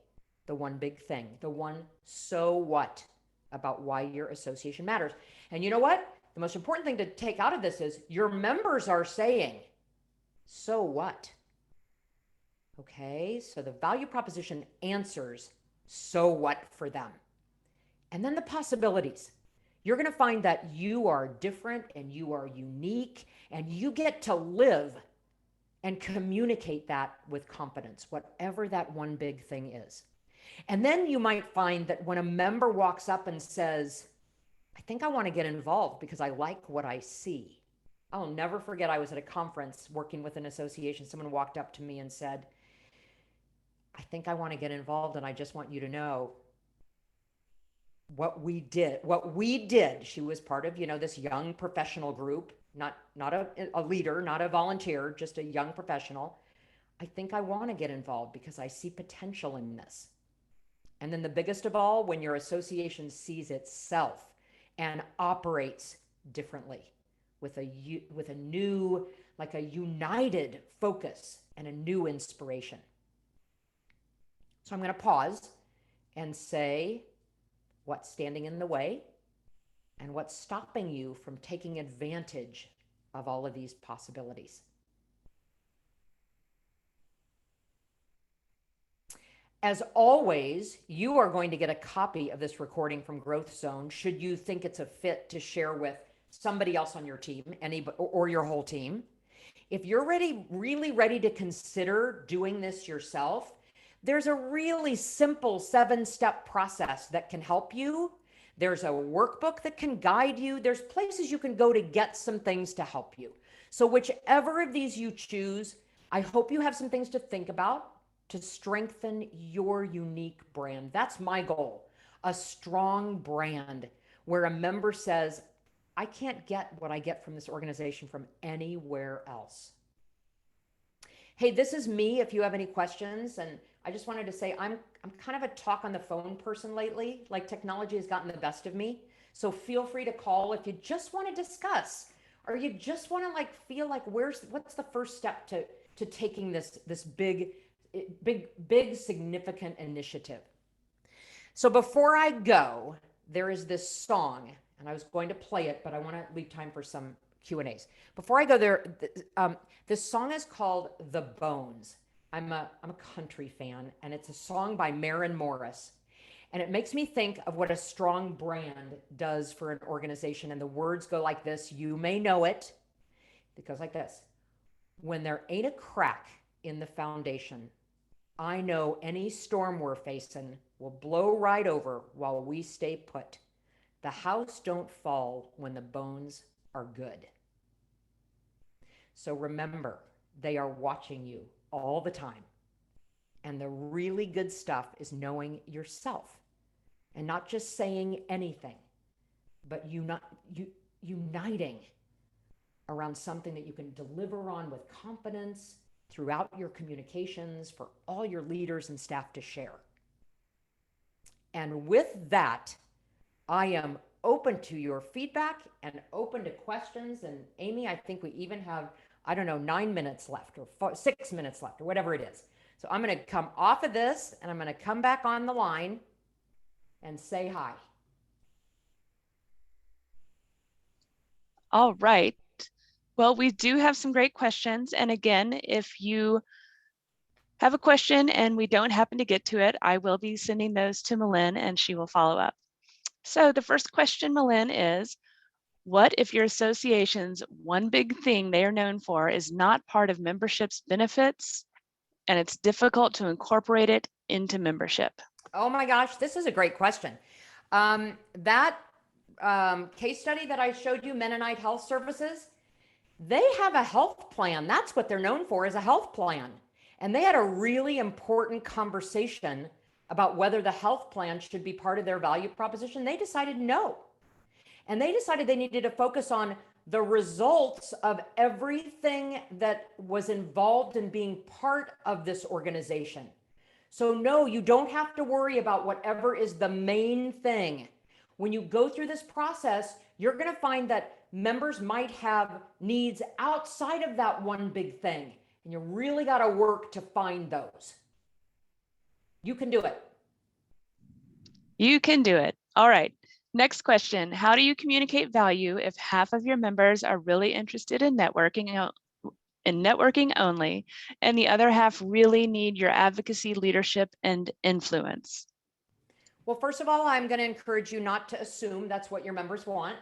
the one big thing, the one so what about why your association matters. And you know what? The most important thing to take out of this is your members are saying, so what? Okay, so the value proposition answers so what for them. And then the possibilities. You're going to find that you are different and you are unique and you get to live and communicate that with confidence, whatever that one big thing is. And then you might find that when a member walks up and says, I think I want to get involved because I like what I see. I'll never forget, I was at a conference working with an association. Someone walked up to me and said, I think I want to get involved and I just want you to know what we did. She was part of, this young professional group, not a leader, not a volunteer, just a young professional. I think I want to get involved because I see potential in this. And then the biggest of all, when your association sees itself and operates differently with a new, like a united focus and a new inspiration. So I'm going to pause and say what's standing in the way and what's stopping you from taking advantage of all of these possibilities. As always, you are going to get a copy of this recording from GrowthZone should you think it's a fit to share with somebody else on your team, or your whole team. If you're really ready to consider doing this yourself, there's a really simple 7-step process that can help you. There's a workbook that can guide you. There's places you can go to get some things to help you. So whichever of these you choose, I hope you have some things to think about to strengthen your unique brand. That's my goal. A strong brand where a member says, I can't get what I get from this organization from anywhere else. Hey, this is me if you have any questions. And I just wanted to say I'm kind of a talk on the phone person lately. Like, technology has gotten the best of me. So feel free to call if you just want to discuss, or you just want to feel like what's the first step to taking this big significant initiative. So before I go, there is this song, and I was going to play it, but I want to leave time for some Q&As. Before I go there, this song is called The Bones. I'm a country fan, and it's a song by Maren Morris. And it makes me think of what a strong brand does for an organization. And the words go like this. You may know it. It goes like this. When there ain't a crack in the foundation, I know any storm we're facing will blow right over while we stay put. The house don't fall when the bones are good. So remember, they are watching you all the time. And the really good stuff is knowing yourself and not just saying anything, but uniting around something that you can deliver on with confidence throughout your communications for all your leaders and staff to share. And with that, I am open to your feedback and open to questions. And Amy, I think we even have, 9 minutes left or 6 minutes left or whatever it is. So I'm going to come off of this and I'm going to come back on the line and say hi. All right. Well, we do have some great questions. And again, if you have a question and we don't happen to get to it, I will be sending those to Melynn and she will follow up. So the first question, Melynn, is what if your association's one big thing they are known for is not part of membership's benefits and it's difficult to incorporate it into membership? Oh my gosh, this is a great question. That case study that I showed you, Mennonite Health Services, they have a health plan. That's what they're known for, is a health plan. And they had a really important conversation about whether the health plan should be part of their value proposition. They decided no. And they decided they needed to focus on the results of everything that was involved in being part of this organization. So no, you don't have to worry about whatever is the main thing. When you go through this process, you're going to find that members might have needs outside of that one big thing. And you really got to work to find those. You can do it. You can do it. All right. Next question. How do you communicate value if half of your members are really interested in networking only, and the other half really need your advocacy, leadership, and influence? Well, first of all, I'm going to encourage you not to assume that's what your members want.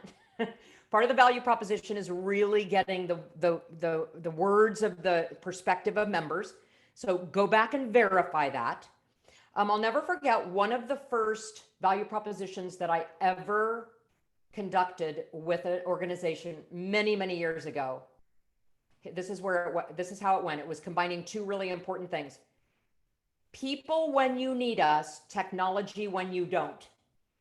Part of the value proposition is really getting the words of the perspective of members. So go back and verify that. I'll never forget one of the first value propositions that I ever conducted with an organization many, many years ago. This is how it went. It was combining two really important things. People when you need us, technology when you don't.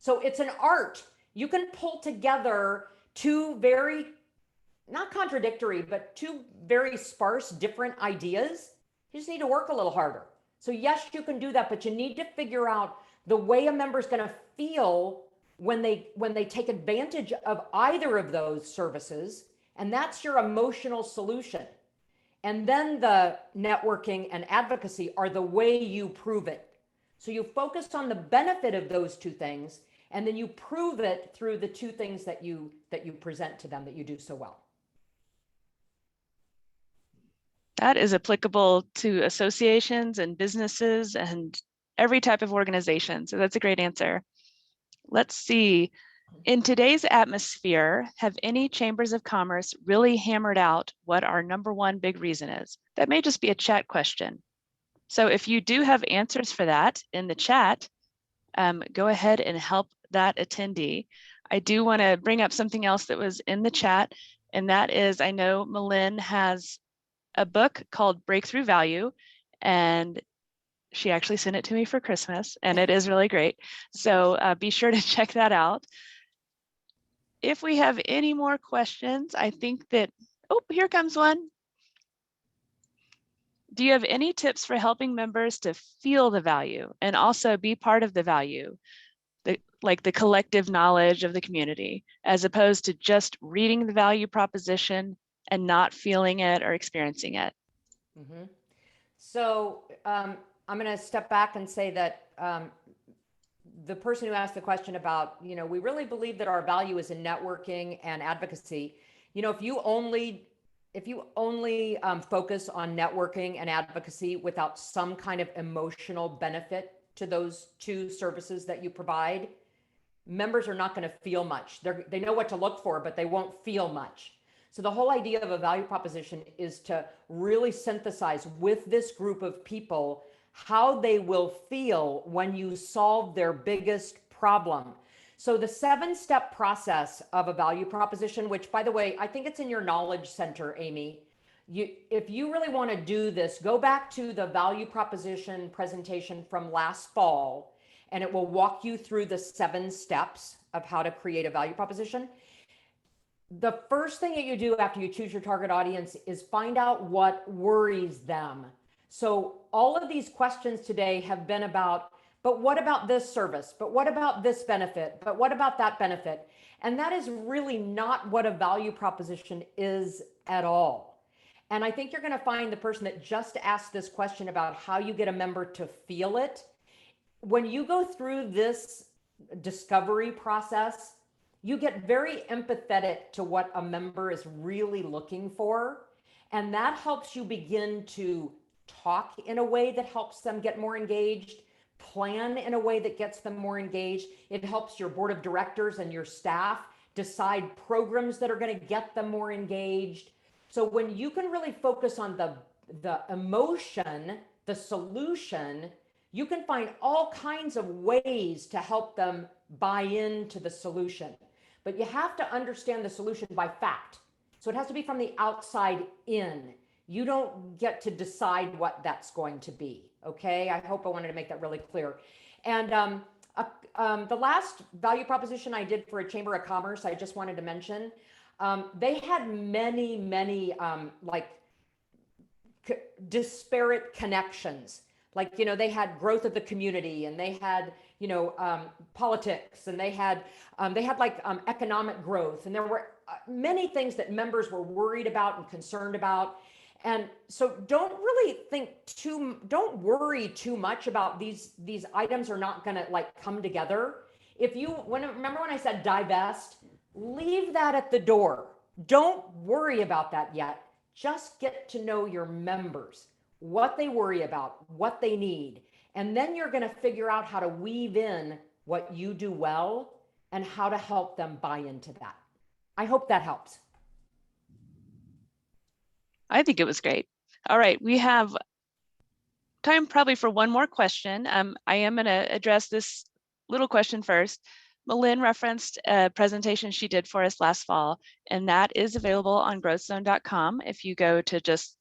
So it's an art. You can pull together two very, not contradictory, but two very sparse, different ideas. You just need to work a little harder. So yes, you can do that, but you need to figure out the way a member is going to feel when they take advantage of either of those services. And that's your emotional solution. And then the networking and advocacy are the way you prove it. So you focus on the benefit of those two things, and then you prove it through the two things that you present to them that you do so well. That is applicable to associations and businesses and every type of organization. So that's a great answer. Let's see. In today's atmosphere, have any chambers of commerce really hammered out what our number one big reason is? That may just be a chat question. So if you do have answers for that in the chat, go ahead and help that attendee. I do want to bring up something else that was in the chat, and that is, I know Melynn has a book called Breakthrough Value, and she actually sent it to me for Christmas, and it is really great. So be sure to check that out. If we have any more questions, I think that, oh, here comes one. Do you have any tips for helping members to feel the value and also be part of the value, like the collective knowledge of the community, as opposed to just reading the value proposition and not feeling it or experiencing it? Mm-hmm. So I'm going to step back and say that the person who asked the question about, we really believe that our value is in networking and advocacy. If you only if you only focus on networking and advocacy without some kind of emotional benefit to those two services that you provide, members are not going to feel much. They know what to look for, but they won't feel much. So the whole idea of a value proposition is to really synthesize with this group of people how they will feel when you solve their biggest problem. So the 7-step process of a value proposition, which by the way, I think it's in your knowledge center, Amy. If you really want to do this, go back to the value proposition presentation from last fall, and it will walk you through the 7 steps of how to create a value proposition. The first thing that you do after you choose your target audience is find out what worries them. So all of these questions today have been about, but what about this service? But what about this benefit? But what about that benefit? And that is really not what a value proposition is at all. And I think you're going to find the person that just asked this question about how you get a member to feel it. When you go through this discovery process, you get very empathetic to what a member is really looking for. And that helps you begin to talk in a way that helps them get more engaged, plan in a way that gets them more engaged. It helps your board of directors and your staff decide programs that are going to get them more engaged. So when you can really focus on the emotion, the solution, you can find all kinds of ways to help them buy into the solution. But you have to understand the solution by fact. So it has to be from the outside in. You don't get to decide what that's going to be. Okay, I hope I wanted to make that really clear. And the last value proposition I did for a Chamber of Commerce, I just wanted to mention, they had many disparate connections. Like, they had growth of the community, and they had, politics, and they had economic growth. And there were many things that members were worried about and concerned about. And so don't worry too much about these items are not going to come together. Remember when I said divest, leave that at the door. Don't worry about that yet. Just get to know your members, what they worry about, what they need. And then you're going to figure out how to weave in what you do well and how to help them buy into that. I hope that helps. I think it was great. All right, we have time probably for one more question. I am going to address this little question first. Melynn referenced a presentation she did for us last fall, and that is available on growthzone.com. If you go to just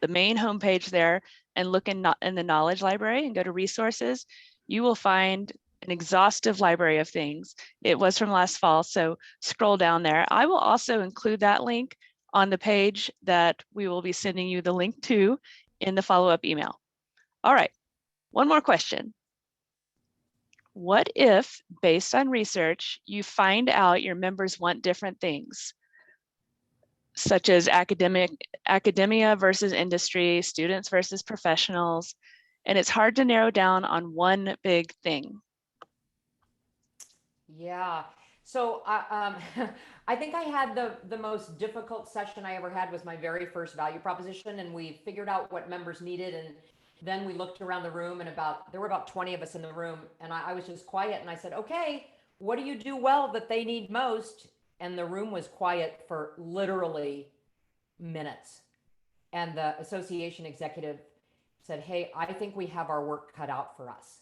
the main homepage there and look in the knowledge library and go to resources, you will find an exhaustive library of things. It was from last fall, so scroll down there. I will also include that link on the page that we will be sending you the link to in the follow-up email. All right, one more question. What if, based on research, you find out your members want different things, such as academia versus industry, students versus professionals, and it's hard to narrow down on one big thing? Yeah. So I think I had the most difficult session I ever had was my very first value proposition, and we figured out what members needed, and then we looked around the room, and there were about 20 of us in the room, and I was just quiet, and I said, okay, what do you do well that they need most? And the room was quiet for literally minutes. And the association executive said, hey, I think we have our work cut out for us.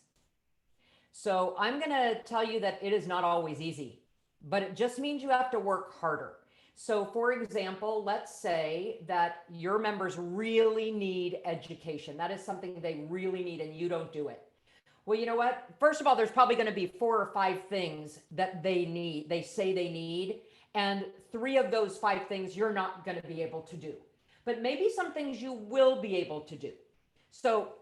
So I'm going to tell you that it is not always easy, but it just means you have to work harder. So for example, let's say that your members really need education. That is something they really need and you don't do it. Well, you know what? First of all, there's probably going to be 4 or 5 things that they need, they say they need, and 3 of those 5 things you're not going to be able to do. But maybe some things you will be able to do. So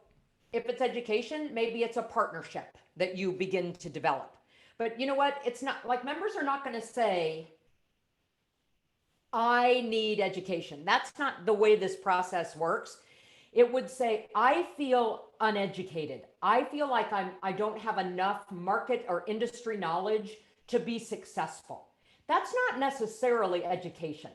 if it's education, maybe it's a partnership that you begin to develop. But you know what? It's not like members are not going to say, I need education. That's not the way this process works. It would say, I feel uneducated. I feel like I don't have enough market or industry knowledge to be successful. That's not necessarily education.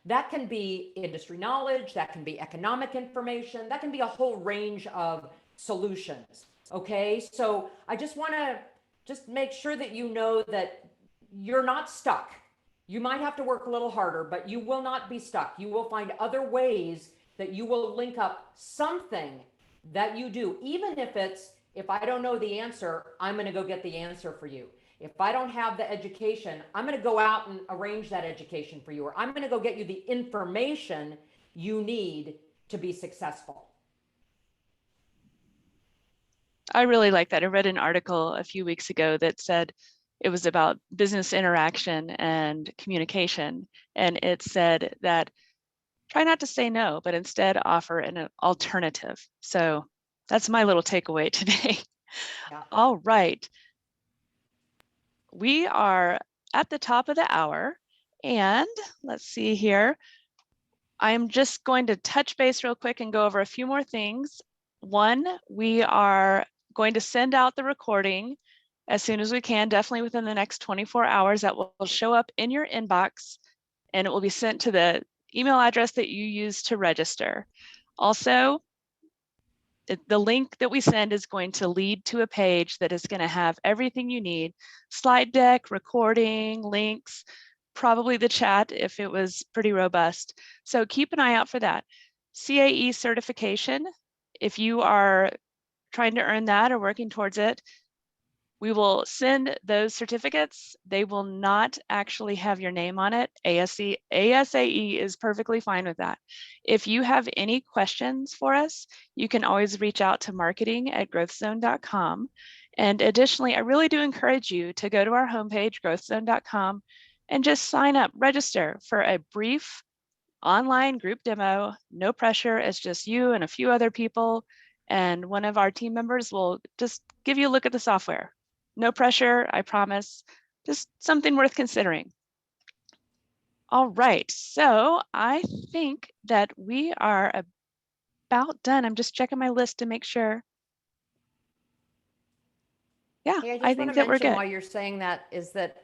That can be industry knowledge, that can be economic information, that can be a whole range of solutions. Okay, so I just want to just make sure that you know that you're not stuck. You might have to work a little harder, but you will not be stuck. You will find other ways that you will link up something that you do, even if it's, if I don't know the answer, I'm going to go get the answer for you. If I don't have the education, I'm going to go out and arrange that education for you, or I'm going to go get you the information you need to be successful. I really like that. I read an article a few weeks ago that said it was about business interaction and communication. And it said that try not to say no, but instead offer an alternative. So that's my little takeaway today. Yeah. All right. We are at the top of the hour, and let's see here. I'm just going to touch base real quick and go over a few more things. One, we are going to send out the recording as soon as we can, definitely within the next 24 hours. That will show up in your inbox, and it will be sent to the email address that you use to register. Also, the link that we send is going to lead to a page that is going to have everything you need: slide deck, recording, links, probably the chat if it was pretty robust. So keep an eye out for that. CAE certification, if you are trying to earn that or working towards it, we will send those certificates. They will not actually have your name on it. ASAE is perfectly fine with that. If you have any questions for us, you can always reach out to marketing@growthzone.com. And additionally, I really do encourage you to go to our homepage, growthzone.com, and just sign up, register for a brief online group demo. No pressure, it's just you and a few other people. And one of our team members will just give you a look at the software. No pressure, I promise. Just something worth considering. All right, so I think that we are about done. I'm just checking my list to make sure. Yeah, Hey, I I just want think to that we're mention good. while you're saying that is that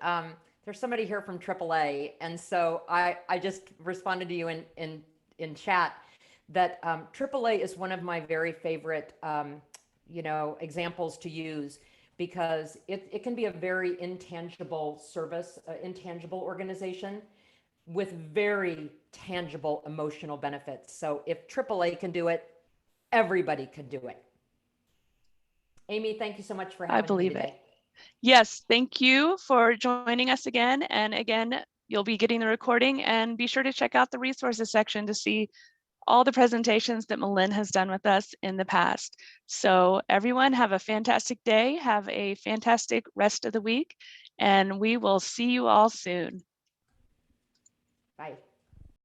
there's somebody here from AAA, and so I just responded to you in chat that AAA is one of my very favorite examples to use, because it can be a very intangible service, intangible organization with very tangible emotional benefits. So if AAA can do it, everybody can do it. Amy, thank you so much for I having me believe today. it. Yes, thank you for joining us again. And again, you'll be getting the recording, and be sure to check out the resources section to see all the presentations that Melynn has done with us in the past. So everyone, have a fantastic day, have a fantastic rest of the week, and we will see you all soon. Bye.